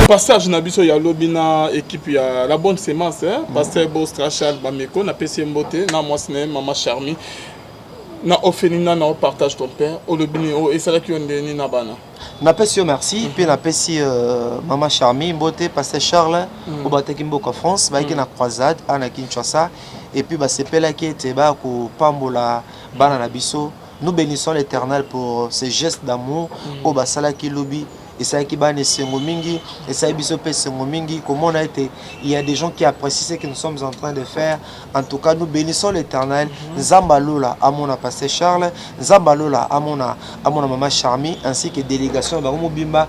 Passage na biso ya lobina équipe ya la bonne sémence hein pasteur Bostra Charles Bameko na PC Mbote na mwasne Mama Charmi na ofenina na partage ton père au lobini o esala ki ondeni na bana na PC merci puis na PC Mama Charmi Mbote pasteur Charles au bateki mboka France ba na croisade ana Kinshasa et puis ba sepela ki était ba ko pambola bana na biso. Nous bénissons l'Éternel pour ces gestes d'amour au basala ki lobi. Et ça qui banne mingi et ça biso mingi comment on a été il y a des gens qui apprécient ce que nous sommes en train de faire. En tout cas nous bénissons l'Éternel. Zambalola à mon pasteur Charles, Zambalola à mon Mama Charmi ainsi que délégation Bimba.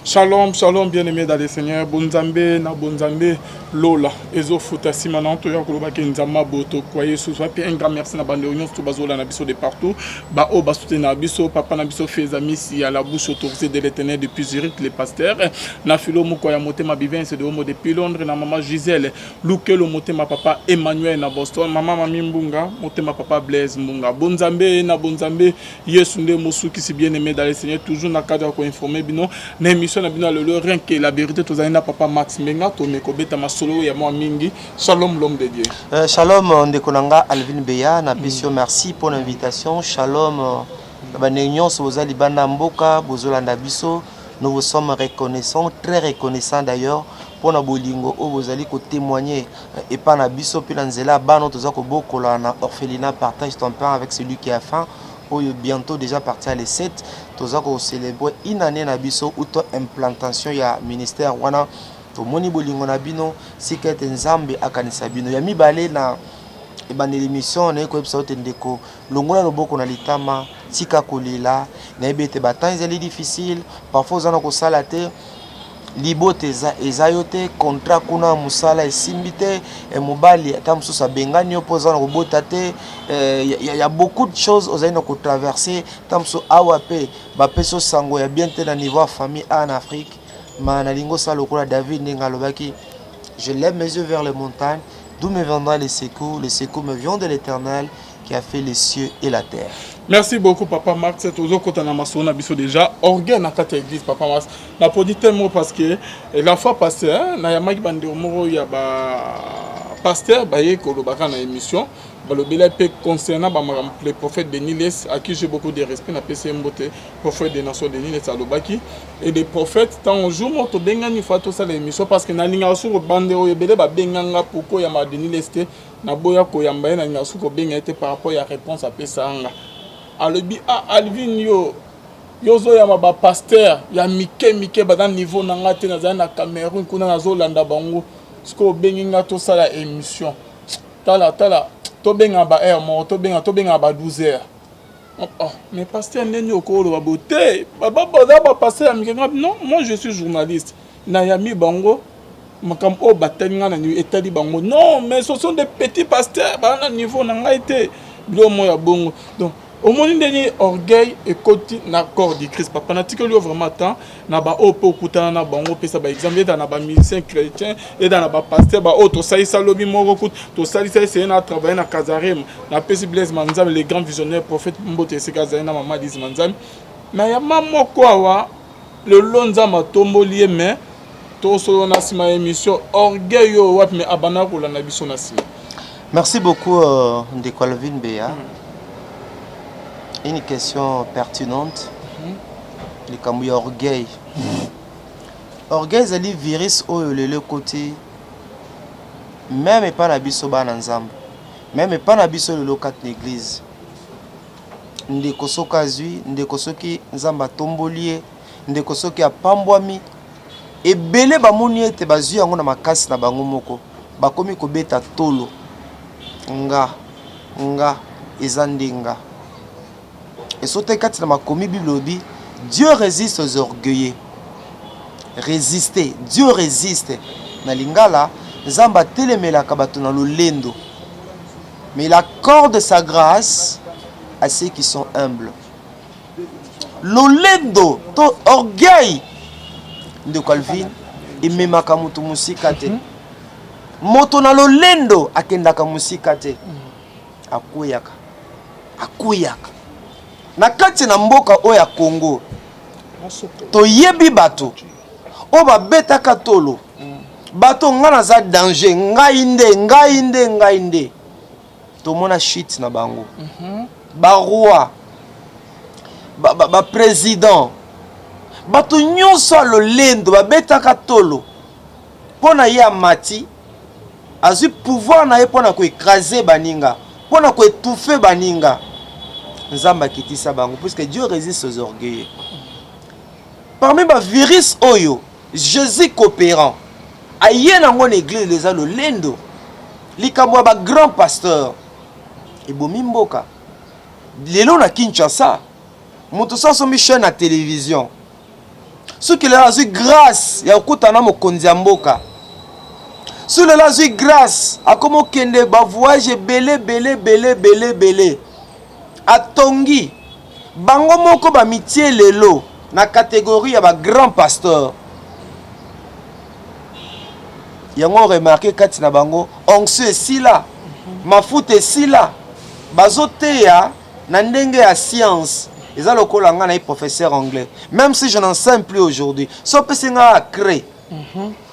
Shalom, shalom, bien-aimés dans le Seigneur. Bonzambe, na bonzambe, Lola. Ezo futa simana to ya koloba ke nzama boto kwaye sous puis un grand merci na bande union to bazola na biso de partout. Ba o ba soutenir biso, papa na biso fait amis si à la bouche autorisée de l'Éternel depuis Zurich les pasteurs. Na filo muko ya motema bivin c'est de homo depuis Londres na maman Gisèle. Luke le motema papa Emmanuel na Boston, maman mami Mbunga, motema papa Blaise Mbunga. Bonzambe na bonzambe, Yesu nde mosu qui si bien-aimé dans le Seigneur toujours na cadre ko informer bino. Na émission na bino le rien que la vérité tozana papa Max Menga to mekobeta masolo ya moi mingi. Shalom l'homme de Dieu. Shalom ndekonanga Alvin Beya na bisio merci pour l'invitation. Shalom banenyon sozali bana mboka bozolanda biso. Nous vous sommes reconnaissants, très reconnaissants d'ailleurs pour na bolingo o bozali ko témoigner et pas na biso puis nzela bano toza ko bokola na orphelinat partage ton pain avec celui qui a faim. Bientôt déjà parti à les 7 toza ko célébrer une année na biso auto implantation ya ministère wana to moni bolingo na bino sikete nzambe akanisa bino ya mibale na ebande l'émission na ko episode ndeko longola loboko na litama tika kolila na ebete batan ezali difficile parfois zana ko salate libote ezayote contrat kuna musala esimbite e mobali atamsusa bengani opozana ko botate y a beaucoup de choses aux aina ko traverser tamso awape ba peso sango ya bien te na niveau famille en Afrique mana lingo salo ko David ngalobaki je lève mes yeux vers les montagnes d'où me viendra les secours me viennent de l'Éternel qui a fait les cieux et la terre. Merci beaucoup papa Max toujours quand on a masona biso déjà orgueil na kata église papa Max na produit tellement parce que la fois passée na ya maki bande moko ya ba pasteur baye ko lobaka na émission balobela pe concernant le prophète Denis Les à qui j'ai beaucoup de respect na PC Mbote prophète des nations Denis Les alobaki et des prophètes tant un jour moto bengani fa to ça l'émission parce que na linga sur bande o ebele ba benganga poko ya ma Denis Les na boya ko yamba na linga sur ko benga été par rapport à réponse à pesanga alobi Alvin yozo ya ba pasteur ya mike ba dans niveau na ngate na za na Cameroun kuna na zo landa bango sko benga to ça la émission tala to benga ba heure mo to benga ba 12 heures mais pasteur neni okolo ba boté ba pasteur mike non moi je suis journaliste na yami bango makam o batenga na ni etali bango non mais ce sont des petits pasteurs ba na niveau na ngaite bilo mo ya bongo donc au moment dernier orgueil et côté na corps du Christ papa na tiko lui vraiment temps na ba o po kutana na bango pesa ba exemple dans na ba musicien chrétien et dans na ba pasteur ba o to salisa lobi moko kut to salisa c'est na travailler na Kazarem na pesi Blaise Manzam les grands visionnaires prophètes Mbote se Kazarem na mama Liz Manzam na ya mama kwa le lonza matomboli mais to solo na sima émission orgueil yo wap mais abana ko na biso na sima. Merci beaucoup Ndeko Alvin Beya. Une question pertinente. Le camouille orgueil. Orgueil, c'est le virus au le côté. Même pas la biso ban ensemble. Même pas la biso le local d'église. Ndeko soka zui, ndeko soki nzamba tombolier, ndeko soki a pambwami. Et belé ba moni te bazui yango na makasi na bango moko. Ba komi ko beta tolo. Nga ezandinga. Et sauter quand ma commis Bible dit Dieu résiste aux orgueilleux. Résister, Dieu résiste. Na lingala, Zamba telemela kabato na lendo. Mais il accorde sa grâce à ceux qui sont humbles. Lolendo, to orgueil de Calvin et memaka mutu musika te. Moto na lolendo akendaka musika te. Akuyaka. Na kati na mboka oya Congo to yebi bato o ba beta katolo bato ngana za danger ngainde to mona shit na bango ba roi ba président bato nyonso lolendo ba beta katolo pona ya mati azu pouvoir na ye pona ko écraser baninga pona ko étouffer baninga nzamba kitisa bango puisque Dieu résiste aux orgueilleux. Parmi les virus oyo Jésus coopérant aye nango na église les a lolendo likambo ba grand pasteur ebomi mboka lelo na Kinshasa moto sanso chaîne na télévision ce qui leur a eu grâce ya okutana mokonzi ya mboka ce qui leur a eu grâce akomo kende ba voyage belé atongi bango moko ba mitie lelo na catégorie ya ba grand pasteur yango remarqué kati na bango onction esila mafuta esila bazoteya na ndenge ya science eza lokola nga na professeur anglais même si je n'enseigne plus aujourd'hui so pesinga a créé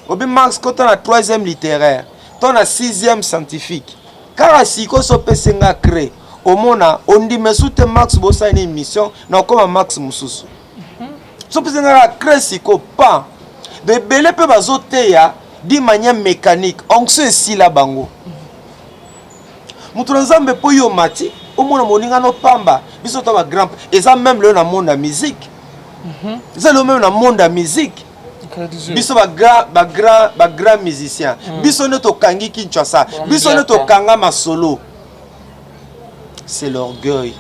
obi Max kota na 3e littéraire ton na 6e scientifique car siko so pesinga créé omona ondi mesute Max bosa une émission na koma Max mususu so pesinga a créé siko pas de belé pe bazoteya d'une manière mécanique onction esila bango mutu nzambe po yo mati omona moninga no pamba biso to ba grand et ça même le na monde la musique c'est le même na monde la musique biso ba grand musicien biso ne to kangi Kinshasa biso ne to kanga masolo c'est l'orgueil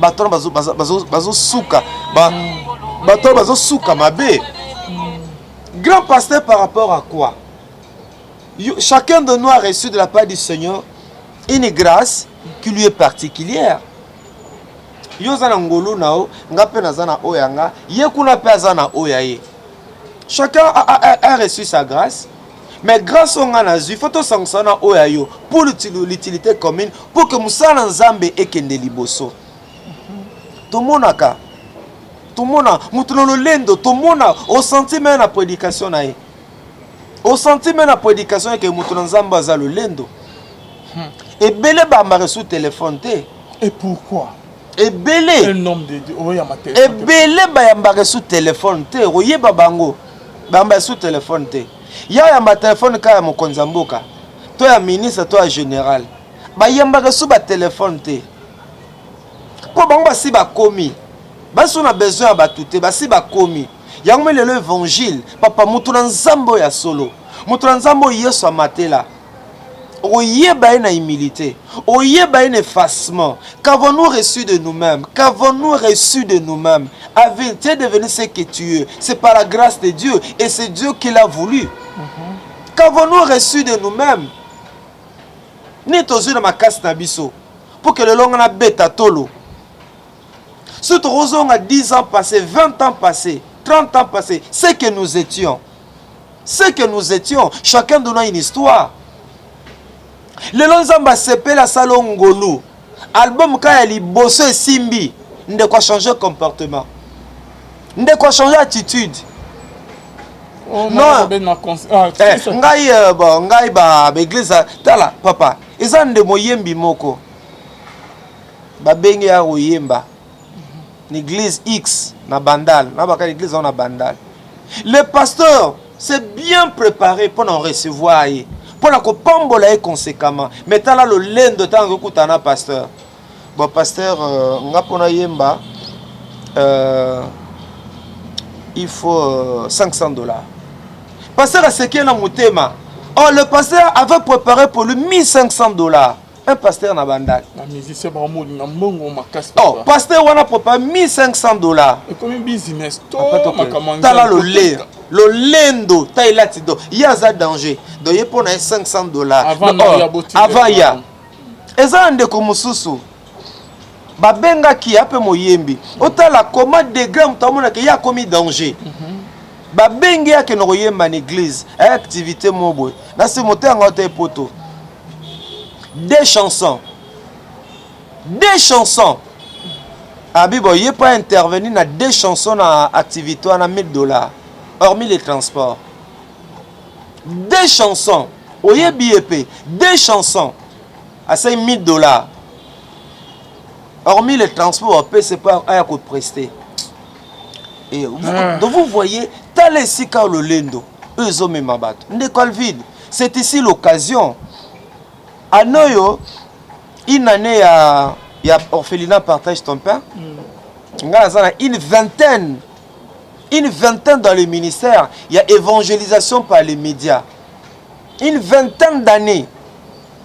bato bazo suka bato bazo suka mabe grand pasteur par rapport à quoi chacun de nous a reçu de la part du Seigneur une grâce qui lui est particulière. Yozana ngolu nao ngape nazana oyanga yekuna pe azana oyaye. Chacun a reçu sa grâce, mais grâce au nganazu, il faut to sangsana oyayo pour l'utilité commune pour que musala nzambe ekende liboso. Tomonaka tomona mutuno lendo tomona au sentiment na prédication nae. Au sentiment na prédication que mutuno nzambe azalo lendo. Et belé bambare sous téléphone té. Et pourquoi? Et belé. Un homme de Dieu. Oh, et belé bambare sous téléphone té. Oye babango. Bambare sous téléphone té. Ya ma téléphone ka ya mokonza mboka. Toi ya ministre, toi ya général. Ba yambare sous ba téléphone té. Po bango ba si ba komi. Ba so na besoin ya batute ba si ba komi. Yango le l'évangile. Papa mutu na nzambo ya solo. Mutu na nzambo Yesu amatela. Oyeba une humilité, oyeba un effacement. Qu'avons-nous reçu de nous-mêmes? Qu'avons-nous reçu de nous-mêmes? Tu es devenu ce que tu es. C'est par la grâce de Dieu et c'est Dieu qui l'a voulu. Qu'avons-nous reçu de nous-mêmes? Ni tozu na makasi na biso pour que le long na beta tolo. Surtout on a 10 ans passés, 20 ans passés, 30 ans passés, c'est que nous étions. C'est que nous étions. Chacun de nous a une histoire. Le lonzamba sepe la salon ngolu album ka li bosso et simbi nde quoi changer comportement nde quoi changer attitude non ngai bon ngai ba église tala papa ezande moyembi moko ba bengi ya oyemba l'église X na bandal na ba l'église on a bandal le pasteur s'est bien préparé pour en recevoir pour la pambola conséquemment mais t'as le lend de temps que t'as pasteur bon pasteur nga pona yemba il faut $500 pasteur a séqué na mutema oh le pasteur avait préparé pour lui $1500 un pasteur na bandal oh pasteur on a préparé $1500 et comme un business t'as là le lendo taïla tido il y a un danger donc il pour $500 avant ya eza ndeko mususu babenga ki ape moyembi otala comment degré mutamona ke ya komi danger babenga ya ke no yemba na église activité mobo na se moteur ngota poto des chansons Abibo il pas intervenir na des chansons na activité na $1000 hormis les transports. Des chansons, oye BEP, des chansons à 5 000 $. Hormis les transports, c'est pas à quoi prester. Et donc vous voyez, t'as laissé quand le lendo, eux ont mis ma batte. Vide. C'est ici l'occasion. À Noyo, une année, il y a Orphelinat Partage ton pain. Une vingtaine dans le ministère, il y a évangélisation par les médias. Une vingtaine d'années,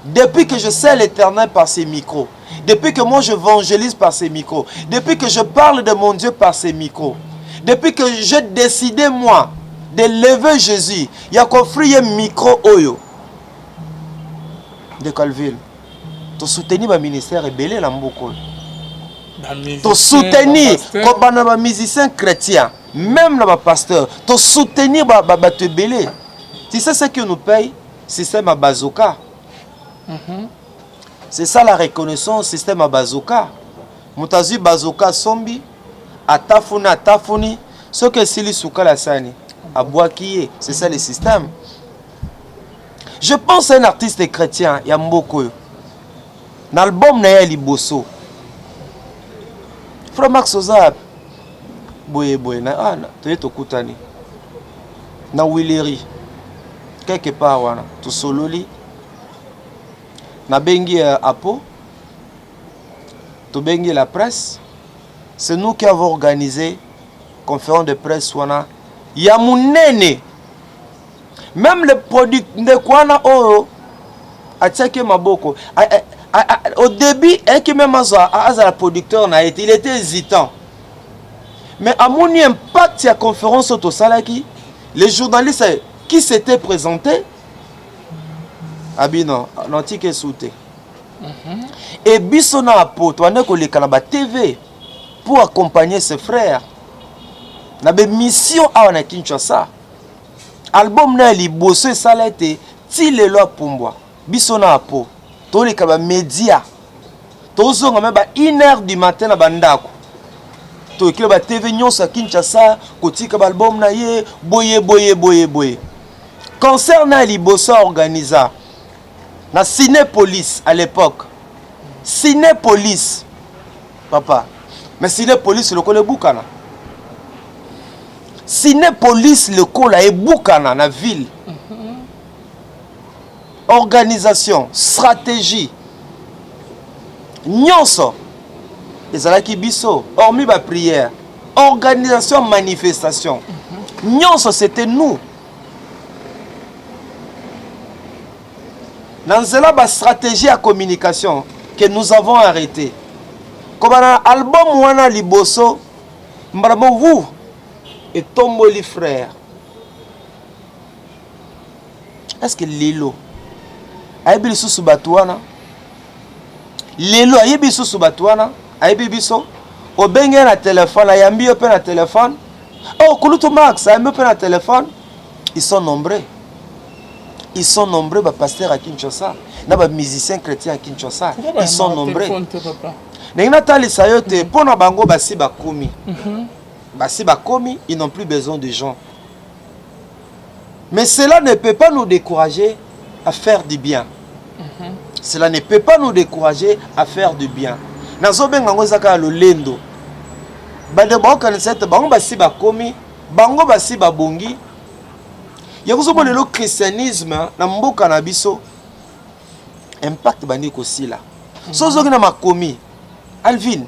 depuis que je sais l'Éternel par ses micros, depuis que moi j'évangélise par ses micros, depuis que je parle de mon Dieu par ses micros, depuis que j'ai décidé moi de lever Jésus, il y a qu'offrir un micro oyo de Calville. Tu soutenir le ministère et belé l'amboko. Tu soutenir les musiciens chrétiens, même les pasteurs. Tu soutenir les belé. Tu sais ce qui nous paye? Système à bazooka. C'est ça la reconnaissance, système à bazooka. Moutazi bazooka sombi, atafuni, ce que c'est l'issouka la sani, à boakiye, c'est ça le système. Je pense à un artiste chrétien, Yamboko. L'album na ya liboso. Frère Max Oza, boye na toye tokutani. Na Willery. Quelque part wana, to sololi. Na bengi apo. To bengi la presse. C'est nous qui avons organisé conférence de presse wana. Ya munene. Même le produit de Kwana Oro a tchèque maboko. Au début, même le producteur il était hésitant. Mais à mon impact, il y a conférence au Salaki, les journalistes qui s'étaient présentés, Abino, l'antique souté. Et Bissona Apoto, on a TV pour accompagner ses frères. On a une mission à Kinshasa. Album na liboso salate ti lelo pumbwa biso na po to le kaba media to zonga meba 1h du matin na bandako to kile ba TV nyonso Kinshasa kotika ba album na ye boye concert na liboso organisa na Cinépolis à l'époque Cinépolis papa mais Cinépolis le kole bukana Cinépolis le kola et Boukana na ville. Organisation, stratégie. Nyonso. Ezalaki biso, hormis ba prière. Organisation, manifestation. Nyonso c'était nous. Dans cela ba stratégie à communication que nous avons arrêté. Comme un album wana liboso, mbaramo vous et tomboli frère. Est-ce que Lilo ayebi sous batouana? Lilo ayebi sous batouana? Ayebi biso? O bengi na téléphone, ayambi open na téléphone. Oh, Kuluto Max, ayambi open na téléphone. Ils sont nombreux. Ils sont nombreux, les pasteurs à Kinshasa. Les musiciens chrétiens à Kinshasa. Ils sont nombreux. Nenatali sayote, pour na bango basi bakomi. Si bakomi, ils n'ont plus besoin de gens. Mais cela ne peut pas nous décourager à faire du bien. Cela ne peut pas nous décourager à faire du bien. Nazobenga ngozaka lo lendo. Bande ba okanisete bango basi bakomi, bango basi babongi. Yakuzobo le christianisme na mboka na biso impact bandi ko sila. Sozoki na makomi. Alvin,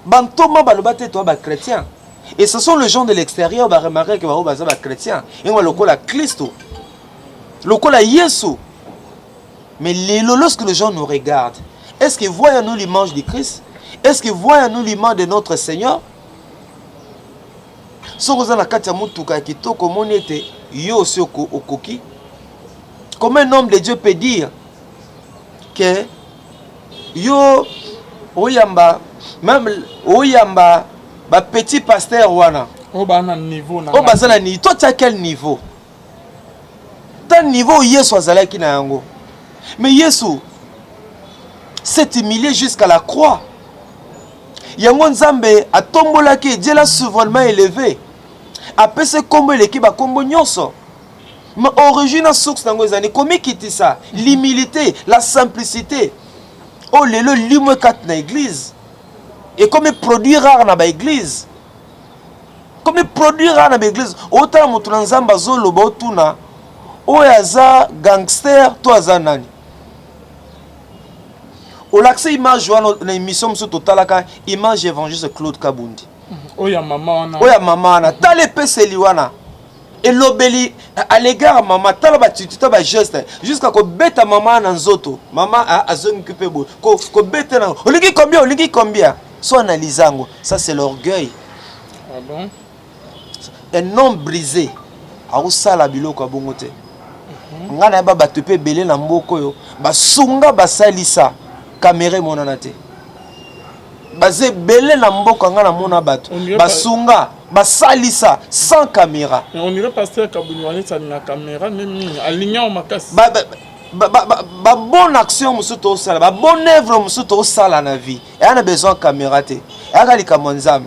bantoma balobate to ba chrétien. Et ce sont les gens de l'extérieur qui remarquent que les gens sont chrétiens. Ils ont le Christo, le Yesu. Mais lorsque les gens nous regardent, est-ce qu'ils voient en nous l'image de Christ? Est-ce qu'ils voient en nous l'image de notre Seigneur? Comment un homme de Dieu peut dire que yo oyamba même oyamba ba petit pasteur wana o bana niveau na o bazala ni toi tu as quel niveau? Ton niveau Yesu azalaki na yango. Mais Yesu s'est humilié jusqu'à la croix. Yango Nzambe a tombolaki, Dieu l'a souverainement élevé. apese kombo eleki ba kombo nyonso. Mais origine source nango ezani komi kiti ça, l'humilité, la simplicité. Oh lelo limwe kat na église. Et comme produit rare na ba église. Comme produit rare na ba église, autant mutu na nzamba zolo ba otuna oyaza gangster to aza nani. Au l'accès image na émission mso totalaka image évangéliste Claude Kabundi. Oya maman na tale peseli wana. Et l'obéli à l'égard maman tala ba tituta ba geste jusqu'à ko beta maman na nzoto. Maman a azongi kupé bo. Ko beta na. Olingi combien? So analysango, ça c'est l'orgueil. Ah bon? Un homme brisé a osala biloko bongote. Ngana ba batupe belé na mboko yo, ba sunga ba salisa. Caméra monana te bazé belé na mboka ngana mona bato basunga basalisa sans caméra. On dirait pasteur Kabuniwani ça na caméra même alignant makasi ba bonne action musuto osala ba bonne œuvre musuto osala na vie et on a besoin de caméra te aka likamonzam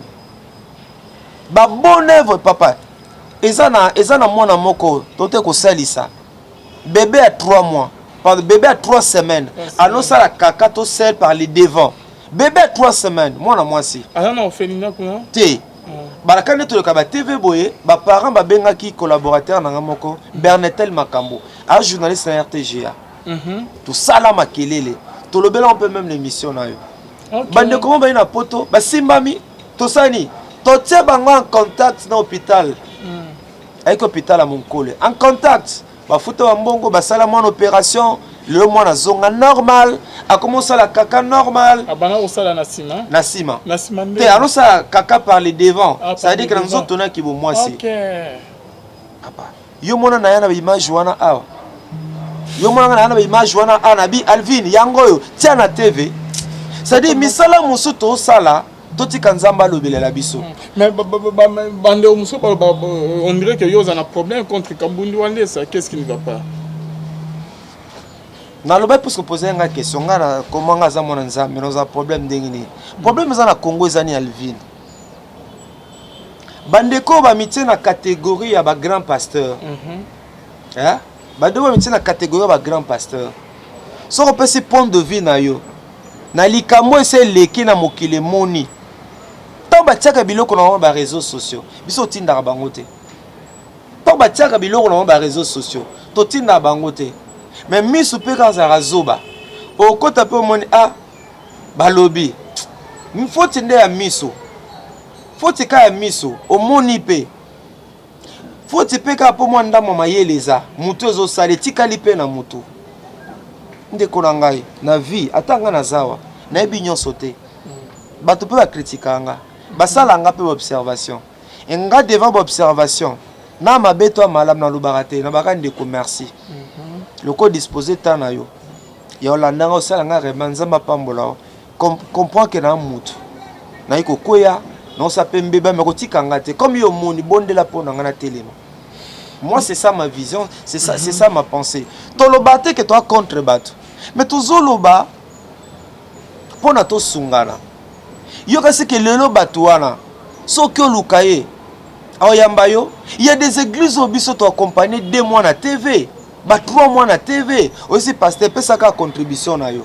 ba bonne œuvre papa ezana mwana moko tote ko salisa bébé à 3 mois. Bébé à 3 semaines. Annonce à la caca tout seul par les devants. Bébé à 3 semaines. Moi si. Alors on fait une quoi? T. Barakane to le kaba TV boye. Ba parents ba benga ki collaborateur na ngamoko. Bernetel Makambo. Un journaliste à RTGA. Tout ça là makelele. To le bela on peut même l'émission na yo. Bande comment ba ina poto. Ba simbami. To sani. To tie bango en contact na hôpital. Avec hôpital à Monkole. En contact. Bafuta wa mbongo basala mon opération le mwana zonga normal a commencé la caca normal abana osala na sima te anosa caca par les devants ça veut dire que nous autres tona ki bo mwasi OK papa yo mona na yana image wana awa yo mona na yana image wana anabi Alvin yango yo tia na TV ça veut dire misala musuto sala toti kanzamba lobelela biso mais bande muso on dirait que yo a un problème contre Kabundi Wande ça qu'est-ce qui ne va pas na loba pour se poser une question ngana comment ngaza mona nzambe nous a problème ndengini problème za na Congo ezani Alvin bandeko ba mitie na catégorie ya ba grand pasteur hein bandeko ba mitie na catégorie ya ba grand pasteur so ko pesi point de vue na yo na likambo ese leki na mokile moni tant batiaka biloko na ba réseaux sociaux biso tindaka bango te tant batiaka biloko na ba réseaux sociaux to tinda bango te mais misu pe ka za razoba o kota pe moni a balobi mfo tinde ya misu foti ka ya misu o moni pe foti pe ka po mwanda mama yeleza mutu ezo sale tikali pe na mutu ndeko na ngai na vie atanga na zawa na ebi nyonso te bato pe ba kritikanga basala nga pe observation enga devant observation na mabeto malam na lubarate na baka ndeko merci le code disposé tana yo ya olanda nga osala nga remanzamba pambola comprend que na mutu na iko koya na sape mbeba me kotikanga te comme yo moni bondela pona nga na telema. Moi c'est ça ma vision, c'est ça ma pensée. Tolobate que toi contre bato mais tozoloba pona to sungana yo kasi que lelo bato wana soki olukaye aoyamba yo il y a des églises au biso to accompagner 2 mois na TV ba 3 mois na TV aussi pasteur pesaka contribution na yo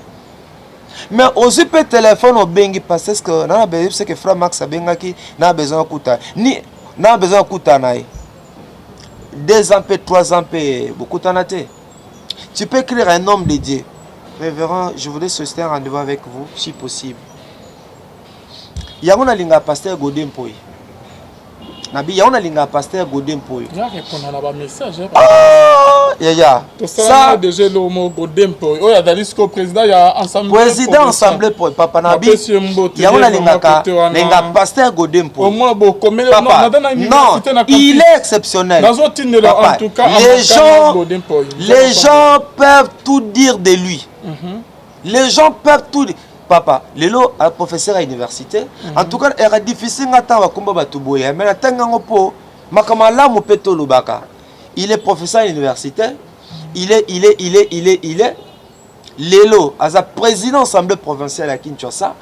mais aussi peut téléphone au bengi parce que na besoin c'est que frère Max abengaki na besoin kuta ni na besoin kuta na 2 ans peut 3 ans peut beaucoup tanate tu peux écrire un homme de Dieu. Révérend, je voudrais solliciter un rendez-vous avec vous, si possible. Yangona linga pasteur Godin Poy. Nabi yangona linga pasteur Godin Poy. Il y a répondre à la message. Ya. Ça déjà le mot Godin Poy. Oh, il y a Dalisco président, il y a ensemble. Président ensemble pour Papa Nabi. Yangona linga pasteur Godin Poy. Au moins bon comme non, il est exceptionnel. Papa, en tout cas, les gens peuvent tout dire de lui. Les gens peuvent tout dire. Papa, lelo a professeur à l'université. En tout cas, il est difficile d'attendre combat batuboya. Mais attends po makamala mo peto lobaka. Il est professeur à l'université. Il est lelo as a président assemblée provinciale à Kinshasa.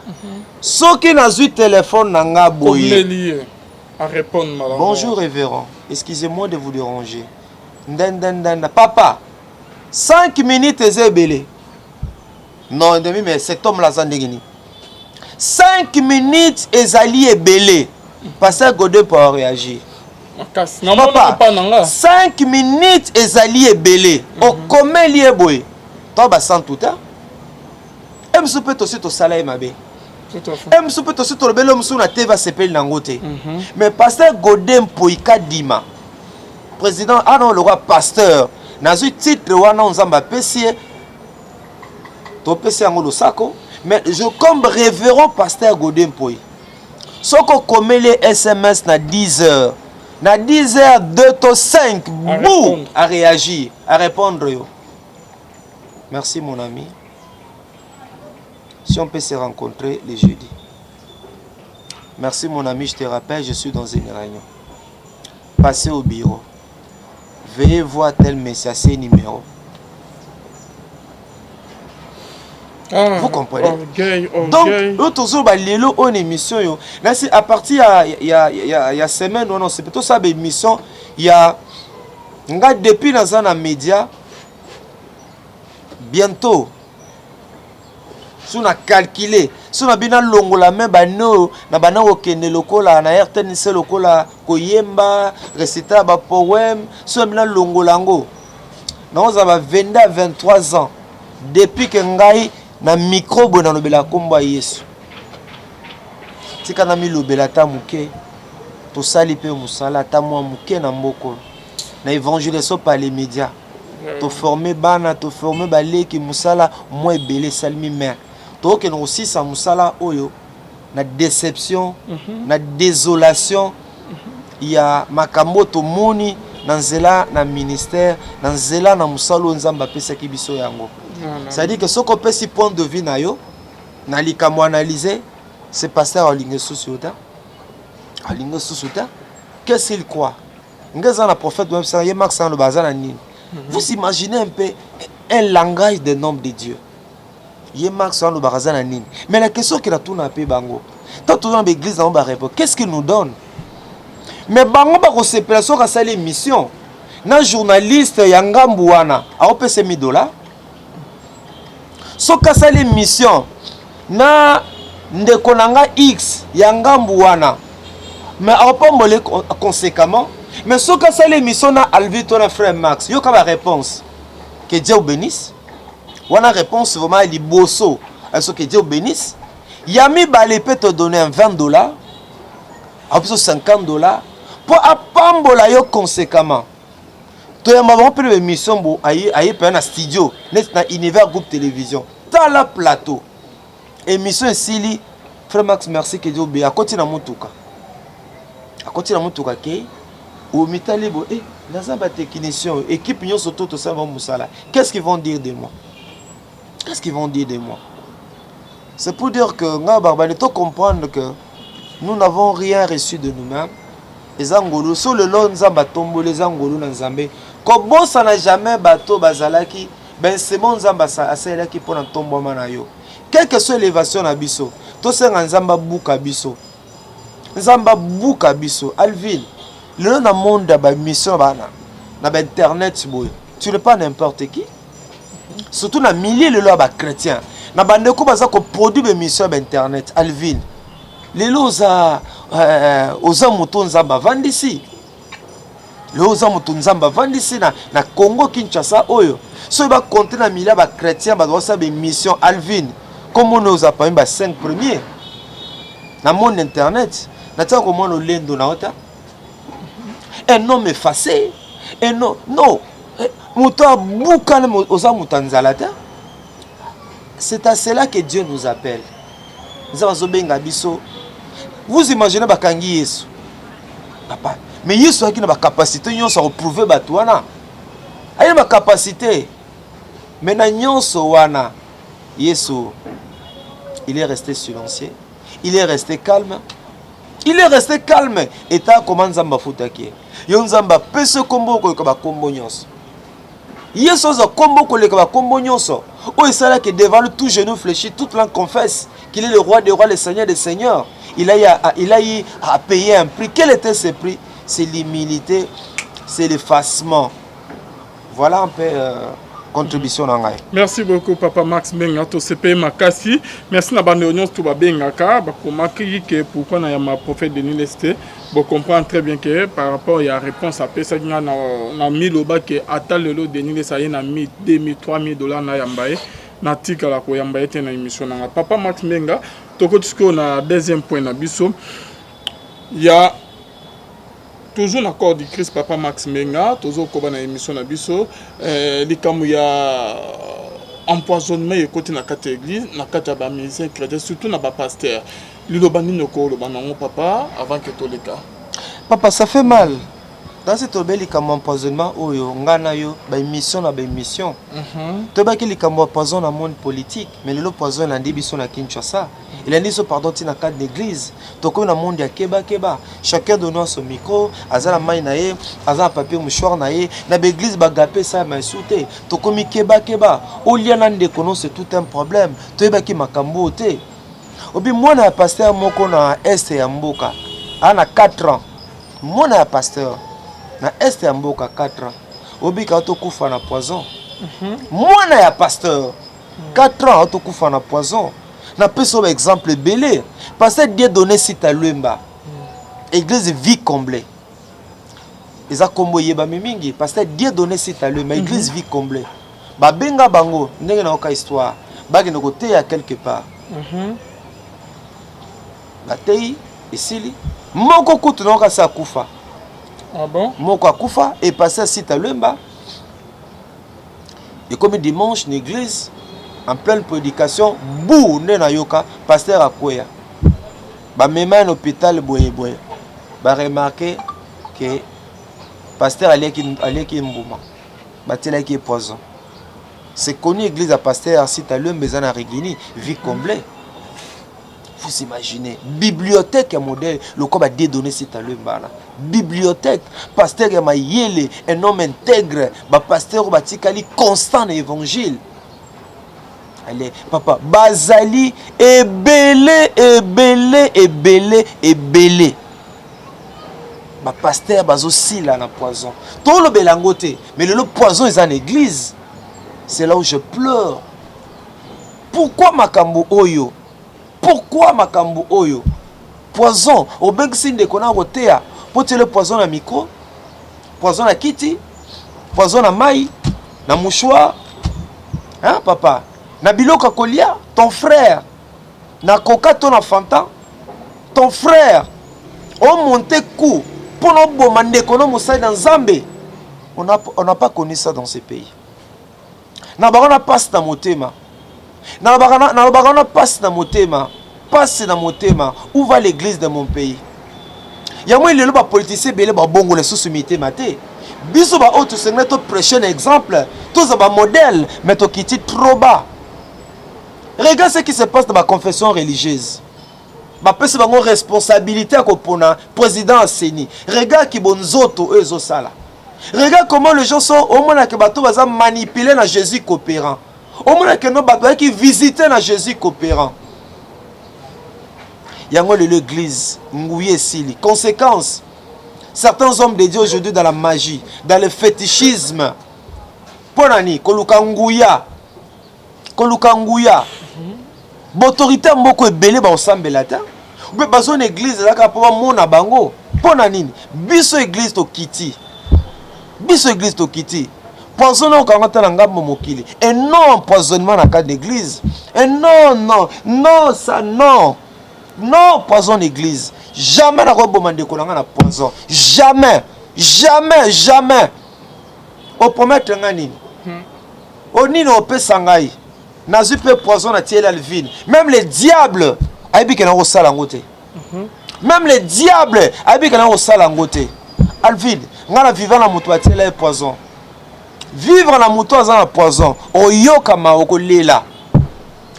Ce qui n'a eu téléphone nanga boye. À répondre, madame. Bonjour révérend, excusez-moi de vous déranger. Papa, 5 minutes et belé. Non, mais cet homme là, 5 minutes et alliés belé. Pasteur Godin pour réagir. Papa, 5 minutes et alliés belé. Au commun lié boy. Toi, bah, sans tout ça. Et je peux aussi te salaire ma bé. Je peux aussi te lever l'homme sur la TV s'appelle Nangote. Mais pasteur Godin Poika Dima, président, ah non, le roi pasteur, dans un titre, on a PC, to PC en Sako, mais je comme révérend pasteur Godin Poi. Ce qu'on commet les SMS na 10h, na 10h 2 to 5, bouh, à réagir, à répondre. Yo. Merci mon ami. Si on peut se rencontrer les jeudis. Merci mon ami, je te rappelle, je suis dans une réunion. Passez au bureau. Veuillez voir tel message, c'est numéro. Vous comprenez? Donc, nous toujours en émission. À partir il y a semaine, non, c'est plutôt ça, émission. Il y a depuis dans un média, bientôt. Si on a calculé, si on a bien longola même bano na bana okende lokola na RTNC lokola koyemba réciter ba poème, si on a bien longola ngo. Na on a 22 à 23 ans depuis que ngai na micro bona lobela kombo Yesu. Tika na mi lobela ta muke to sali pe musala ta mwa muke na mboko. Na évangélisation par les médias. To former bana, to former baleki musala moi belé salmi mère. Donc nous aussi ça musala oyo na déception, na désolation. Il y a makamoto moni na nzela na ministère, na nzela na musalo nzamba pesa ki biso yango. C'est-à-dire que ce qu'on peut si point de vue na yo, na likamo analyser, c'est pasteur Alinge Sousouta. Alinge Sousouta, qu'est-ce qu'il croit? Ngeza na prophète même ça y Max le bazar na nini. Vous imaginez un peu un langage des noms de Dieu. Mais la question qu'il a tout n'a pas bango. Tant tout dans l'église on va répondre. Qu'est-ce qu'il nous donne? Mais bango ba ko séparation ka sali mission. Na journaliste yangambu wana a opese $1000. So ka sali mission na ndeko nanga X yangambu wana. Mais a pas molé conséquemment. Mais so ka sali mission na Alvi ton frère Max. Yo ka ba réponse. Que Dieu vous bénisse. On a réponse vraiment les bosso à ce que Dieu bénisse. Yami Balé peut te donner $20, à plus $50 pour apambola yo conséquemment. Tu as m'avons pris une mission pour aller un studio, dans univers groupe télévision. Dans la plateau. Émission ici, frère Max, merci que Dieu bénisse. À côté de Moutouka. À côté de Moutouka, au Mitalibo, dans un technicien, équipe Nyon Soto, tout ça va moussala. Qu'est-ce qu'ils vont dire de moi? Qu'est-ce qu'ils vont dire de moi? C'est pour dire que nous devons comprendre que nous n'avons rien reçu de nous-mêmes. Les Angolous, sur le long, nous avons les Angolous dans Zambé. Comme bon, ça n'a jamais bateau bazalaki, ben c'est bon, nous avons assez qui pour un tombeau manayo. Quelle que soit l'élévation à Bisso, tout ça, nous avons bouka Bisso. Nous avons bouka Bisso. Alvin, le monde de la mission, dans Internet, tu n'es pas n'importe qui. Surtout dans les milliers de lois chrétiens. Dans les gens qui produisent des missions sur Internet, Alvin, les lois aux amoutons zamba vendent ici. Les lois amoutons zamba vendent ici dans Congo Kinshasa. Si on va compter dans les milliers de chrétiens, on va faire des missions Alvin. Comme on nous a pas eu 5 premiers dans le monde Internet. Comment on l'a dit? Un homme effacé. Un homme. Non. C'est à cela que Dieu nous appelle. Vous imaginez Bakangi Yesu. Mais Yesu a une capacité de reprouver Batouana. Il a une capacité. Mais Yesu, il est resté silencieux. Il est resté calme. Il est resté calme. Et t'as comment Nzamba Foutaki. Yonzamba peut se combo comme un combo nyonso. Yesu a combo comme un combo nyonso. Oh, il s'est là que devant tout genou fléchi, toute langue confesse qu'il est le roi des rois, le seigneur des seigneurs. il a eu à payer un prix. Quel était ce prix? C'est l'humilité, c'est l'effacement. Voilà un peu contribution dans Ngai. Merci beaucoup Papa Max Benga to CP Makasi. Merci na bande union to ba bengaka ba komaki que pourquoi na ma prophète Denis Lesté. Vous comprenez très bien que par rapport à la réponse à ça na 1000 oba que ata lelo Denis Lesté na 1000 2000 3000 dollars na yambaye na tika la ko yambaye te na émission na Papa Max Benga to ko tsko na deuxième point na biso. Il y a toujours l'accord du Christ Papa Max Menga, toujours comme dans l'émission na biso, les comme il y a empoisonnement et côté na carte église, na carte ba musicien chrétien, surtout na ba pasteur. Lilo bani noko lo banango papa avant que tout les cas. Papa, ça fait mal. Dans cette obéli comme empoisonnement oyo ngana yo ba émission na ba émission. To ba ki li comme poison na monde politique, mais le poison na ndibiso na Kinshasa. Il a dit ce pardon na cadre d'église. To ko na monde ya keba keba. Chacun donne son micro, azala mai na ye, azala papier mouchoir na ye, na ba église ba gapé ça ma souté. To ko mi keba keba. Au lieu na ndeko c'est tout un problème. To ba ki makambo te. Obi mwana ya pasteur moko na est ya mboka. Ana 4 ans. Mwana ya pasteur na est ya mboka 4 ans. Obi ka to kufa na poison. Mwana ya pasteur 4 ans to kufa na poison. Na peso exemple belé parce que Dieu donné site à Luemba. Église vie comblée. Eza kombo yeba mingi parce que Dieu donné site à Luemba, église vie comblée. Ba benga bango ndenge na oka histoire. Ba ke côté ya quelque part. Batei esili moko kutu na oka sa kufa. Ah bon? Moko akufa et passé site à Luemba. Et comme dimanche l'église en pleine prédication, bou na yoka pasteur akoya. Ba même un hôpital boye boye. Ba remarquer que pasteur allait qui mbuma. Ba tela qui poison. C'est connu église à pasteur site à Luemba na Rigini, vie comblée. Vous imaginez, bibliothèque modèle, le corps a dédonné cet Luemba. Bibliothèque, pasteur Yele, un homme intègre, pasteur Batikali constant dans l'évangile. Allez, papa, Bazali, belé. Pasteur Bazo Sila na poison. Tout le belangote, mais le poison est en église. C'est là où je pleure. Pourquoi Makambo Oyo? Pourquoi makambo oyo? Poison, au bengsin de kona rotea, pour le poison à micro, poison à kiti, poison à maï, na mouchoir. Hein papa? Na biloka kolia, ton frère. Na coca ton enfant, ton frère. On monte coup pour nous bombarder kono moussa dans Zambé. On n'a pas connu ça dans ces pays. Na barona passe na motema. Na bagana passe na motema, passe na motema. Où va l'église de mon pays? Ya moi le ba politicien belé ba bongo le sous-sumité maté. Biso ba autre seigneur to prêcher un exemple, tous ba modèle mais to kiti trop bas. Regarde ce qui se passe dans ma confession religieuse. Ba pese bango responsabilité ko pona président Seni. Regarde ki bonzoto ezo sala. Regarde comment les gens sont au moins que bato baza manipuler na Jésus coopérant. Au moins que nos bateaux qui visitent na Jésus coopérant. Yango l'église, ngouye sili. Conséquence, certains hommes de Dieu aujourd'hui dans la magie, dans le fétichisme. Ponani, koluka ngouya. L'autorité mboko ebele ba osambela ta. Ou besoin d'église là ka pour mona bango. Ponani, biso église to kiti. Biso église to kiti. Poison au Canada n'angam mokili. Et non empoisonnement dans cadre d'église. Et non, ça non. Non poison d'église. Jamais na robomande kolanga na poison. Jamais. Au promettre ngani. Au nino pe sangai. Na zupe poison na tiel alvin. Même les diables aibi ke na osala ngote. Même les diables aibi ke na osala ngote. Alvin, ngana vivant na mutu atiela poison. Vivre na moto à un poison. Oyoka maoko lela.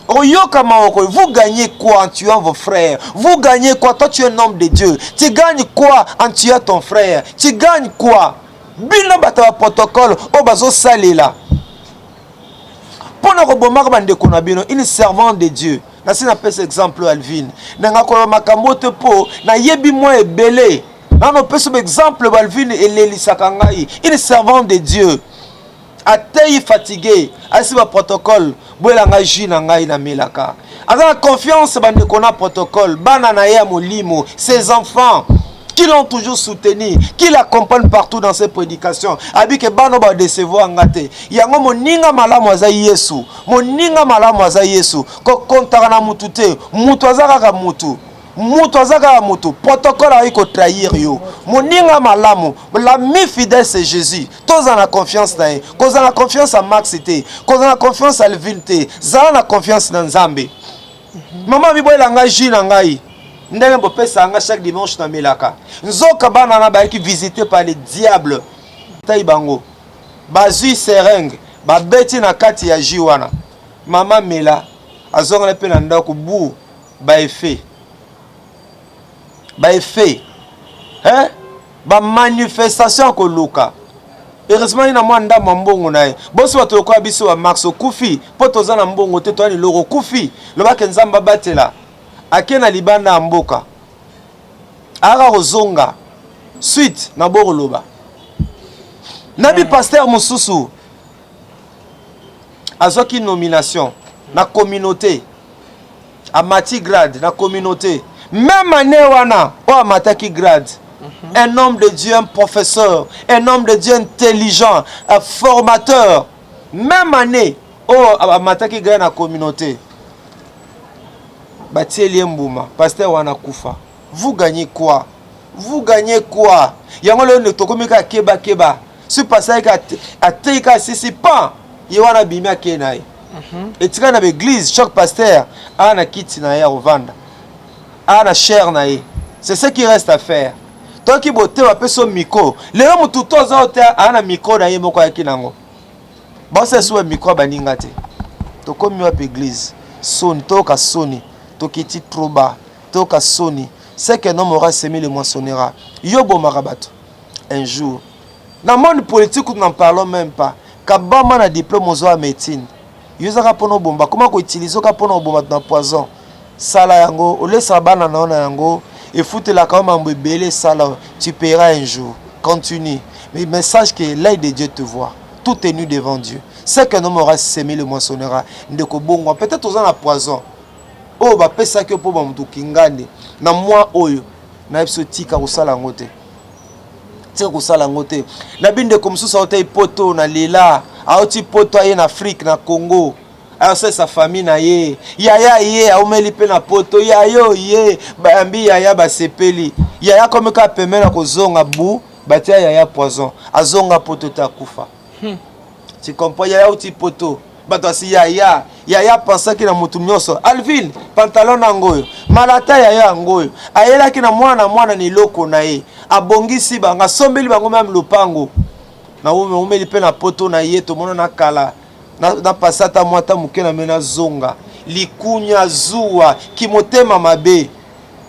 Oyoka maoko. Vous gagnez quoi en tuant vos frères? Vous gagnez quoi? Toi tu es un homme de Dieu. Tu gagnes quoi en tuant ton frère? Tu gagnes quoi? Bino bata protocole. O bazo salela. Pour nous rebomar bande konabino, une servante de Dieu. nasi na pesa exemple Alvin nanga ko makambo te po na yebi moi ebele nano pesa exemple Alvin elelisaka ngai il est servant de Dieu atei fatigué asi ba protocole boela ngai ji na ngai na melaka aza confiance bande kona protocole bana na ya molimo ses enfants qui l'ont toujours soutenu, qui l'accompagnent partout dans ses prédications. Abike bano ba décevoir ngate. Yango moninga malamu aza Yesu. Moninga malamu aza Yesu. Ko kontaka na mutu te. Mutu azaka ka mutu. Mutu azaka mutu. Protocole a ko trahir yo. Moninga malamu. L'ami fidèle c'est Jésus. Tous en la confiance na. Cause en la confiance à Max te. Cause en la confiance à Levin te. Za na confiance na Nzambe. Maman bibo elanga ji na ngai. Ndenge bopesa anga chaque dimanche na melaka. Nzoka bana na ba ki visité par les diables. Taibango. Bazui seringue, ba beti na kati ya jiwana. Mama mela azonga na pe na ndako bu ba effet. Ba effet. Hein? Ba manifestation ko luka. Heureusement ina mwanda mbongo nae. Bosi watu kwa biso wa Max okufi, poto za na mbongo te to ani loro kufi. Loba ke nzamba batela. Akena libanda mboka ara rozonga suite na boroloba nabi pasteur mususu azoki nomination na communauté amati grade na communauté même année wana o amataki grade un homme de Dieu, un professeur, un homme de Dieu intelligent, un formateur, même année o amataki grade na communauté. Batieli Mbouma, pasteur wana kufa. Vous gagnez quoi? Vous gagnez quoi? Yango le tokomika keba keba. Si pasteur a teika sisi pan, yewana bimia kenae. Et tika na l'église, chaque pasteur a na kiti na ya ovanda. A na chair na ye. C'est ce qui reste à faire. Toi qui bote wa peso miko, le homme tout toza ote a na miko na ye moko ya kinango. Ba se suwe miko baninga te. Tokomi wa église. Soni toka soni. Tokiti trop bas, toka soni. C'est qu'un homme aura semé le moissonnera. Yobo marabato. Un jour. Dans le monde politique, nous n'en parlons même pas. Kabama na diplôme aux à médecine. Yozaka pono bomba. Comment qu'on utilise ka pono bomba dans poison? Sala yango, ole sabana na ona yango. Et foute la kama mbele sala. Tu paieras un jour. Continue. Mais le message que l'œil de Dieu te voit. Tout est nu devant Dieu. C'est qu'un homme aura semé le moissonnera. Ndeko bongo. Peut-être aux en poison. Oh ba pesa ke po ba mutu kingane na moi oyo na episo tika kosala ngote tika kosala ngote na binde komsusa ote poto na lela aoti poto aye na Afrique na Congo ayo sa famille na ye yaya ye aumeli pe na poto yayo ye bayambi yaya basepeli yaya komeka pemena kozonga bu batia yaya poison azonga poto ta kufa tu comprends yaya oti poto batasi yaya pensa ki na mutu nyoso Alvin pantalon nangoyo malata yaya ngoyo ayela ki na mwana ni loko na ye abongisi banga sombeli bango même lopango na umeli pe na poto na ye to mona na kala na pasata mwata muke na mena zonga likunya zuwa kimotema mabe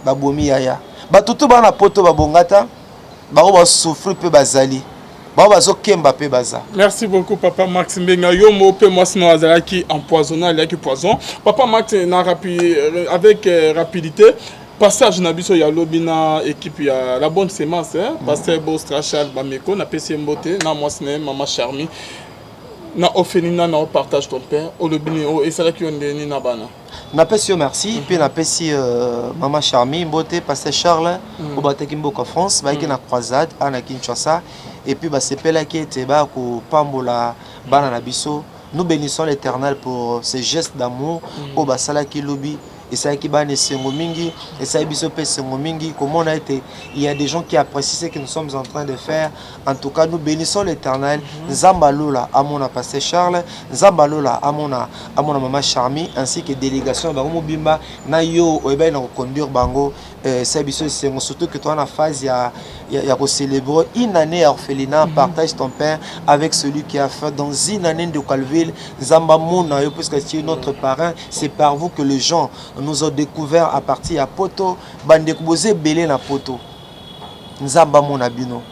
babomi yaya batutu bana poto babongata bako ba souffrir pe bazali. Merci beaucoup, Papa Max Mbenga. Yo mo pe moi sinon azalaki empoisonné, il y a qui poison. Papa Max avec rapidité. Passage na biso ya lobina équipe ya la bonne sémence, pasteur Bostra Charles Bameko na PC Mbote na moi sinon Maman Charmi na ofenina na partage ton père au lobini o esalaki ondeni na bana. Na pesi merci puis na pesi Maman Charmi Mbote pasteur Charles au bataki mboka France ba ki na croisade ana Kinshasa. Et puis, c'est là qui était bas pour Pambola, Banana Bisso. Nous bénissons l'Éternel pour ces gestes d'amour. Au Basala qui lobby. Et ça qui banne Sengomingi. Et ça Bisso pe Sengomingi. Comment on a été? Il y a des gens qui apprécient ce que nous sommes en train de faire. En tout cas, nous bénissons l'Éternel. Zambalola, à mon pasteur Charles. Zambalola, à mon Maman Charmi. Ainsi que délégation. Bango Bimba, Nayo, Oeba, na conduire Bango. Surtout que toi en phase il y a célébrer une année orphelinat. Partage ton père avec celui qui a fait dans une année de Calville Zamba Mona, puisque c'est notre parrain. C'est par vous que les gens nous ont découvert à partir à Poto bandekubose belé na Poto Zamba Mona bino.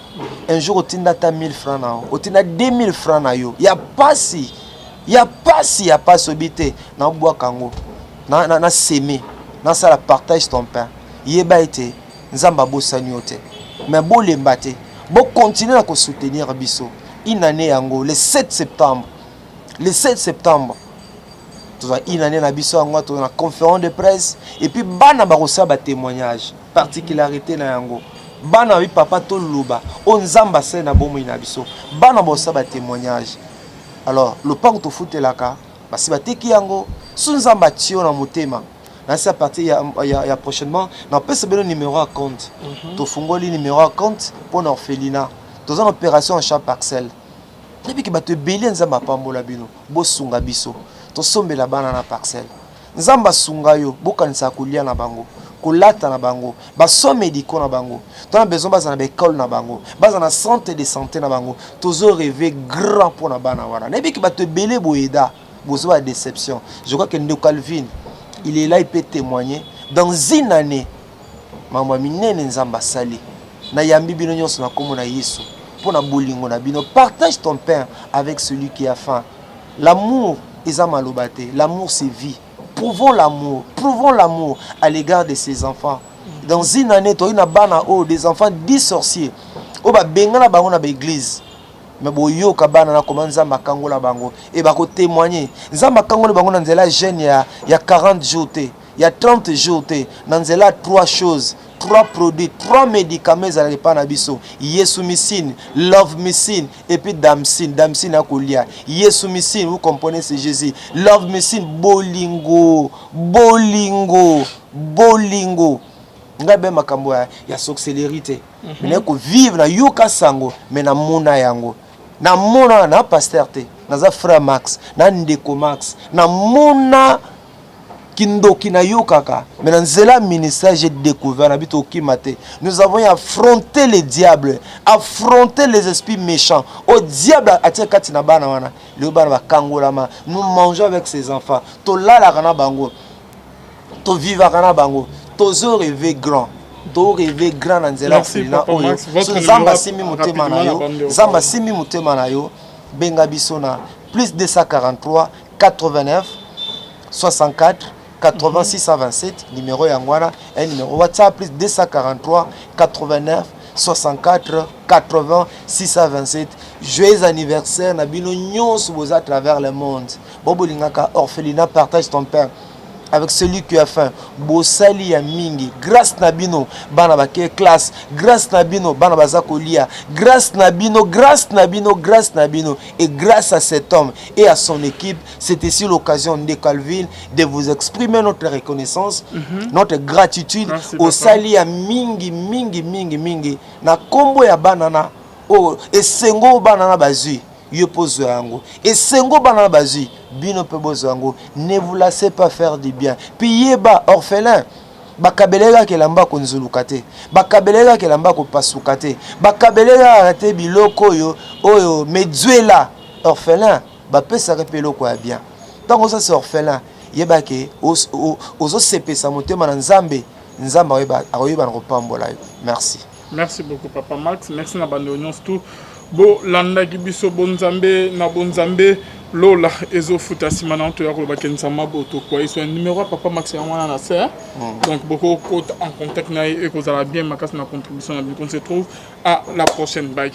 Un jour au tinda ta 1000 francs na au tinda 2000 francs na yo. Il y a pas si sobité na bois kango. na s'aimer na ça la partage ton pain yeba été nzamba bosani ote mais bolemba te bo continuer à soutenir biso une année yango le 7 septembre une année na biso yango to na conférence de presse et puis bana ba rosa ba témoignage particularité na yango bana bi papa to luba o nzamba se na bomo ina biso bana ba rosa ba témoignage alors le pan to futelaka basi ba teki yango su nzamba tio na motema na sa partie ya prochainement na pese beno numéro à compte to fungoli numéro à compte pour l'orphelinat dans une opération en champ parcelle et puis que ba te belé nzamba pambola bino bo sunga biso to sombela bana na parcelle nzamba sunga yo bokanisa kolia na bango kolata na bango baso médicaux na bango to na besoin baza na école na bango baza na centre de santé na bango tozo rêver grand pour na bana wana na bi ki ba te belé boeda bozo ba déception je crois que Ndo Calvin il est là il peut témoigner dans une année maman minene nzamba sali na yambi bino nyonso na komo na Yesu pour na bolingo na bino partage ton pain avec celui qui a faim. L'amour est malobate, l'amour c'est vie. Prouvons l'amour à l'égard de ses enfants. Dans une année, tu as des enfants 10 sorciers. Tu as des église. Mais si tu as comment Nzamba kango la bango et ba ko témoigner. Nzamba kango la bango nanzela jeune il y a 40 jours, il y a 30 jours, nanzela 3 choses. 3 produits, 3 médicaments à la biso. Yesu Missine, Love Missine et puis Damsine. Damsine à Kolia. Yesu Missine, vous comprenez, c'est Jésus. Love Missine, Bolingo. Ngabe makambo ya sorcellerité. Mais ko vivre na yoka sango, mais na mona yango. Na mona na pasteur te, na za frère Max, na ndeko Max, na mona Kindoki na yokaka, mais dans ce ministère j'ai découvert nous avons affronté les diables, affronté les esprits méchants. Au diable nous mangeons avec ses enfants. To la la bango, to vivre à bango, to rêver grand. To rêver grand dans ce Zamba simi mutema na yo, Zamba simi mutema na yo, benga bisona plus 243 89 64 80 627 numéro Yangwana et numéro WhatsApp plus 243 89 64 80 627. Joyeux anniversaire Nabino nyonso à travers le monde. Bobo lingaka orphelinat partage ton pain avec celui qui a faim. Bosali ya mingi. Grâce Nabino bana baké classe. Grâce Nabino bana bazakolia. Grâce Nabino et grâce à cet homme et à son équipe, c'était sur l'occasion de Calvin de vous exprimer notre reconnaissance, notre gratitude au sali ya mingi na kombo ya banana oh et sengo banana bazui. Yo pose yango et sengo banana bazui bino pe bozo yango ne vous laissez pas faire du bien puis yeba orphelin bakabelela kelamba konzulukate bakabelela kelamba ko pasukate bakabelela arate biloko oyo meduela orphelin ba pesa repeloko ya bien tant ça c'est orphelin yeba ke ozo sepesa motema na nzambe akoyeba na kopambola. Merci beaucoup papa Max, merci na bande oignon tout. Bo landa gibiso bonzambe na bonzambe lola ezo futa simana to ya ko bakenza maboto kwa iso numéro papa Max ya mwana na sœur. Donc beaucoup en contact na et que vous allez bien ma casse na contribution on se trouve à la prochaine bye.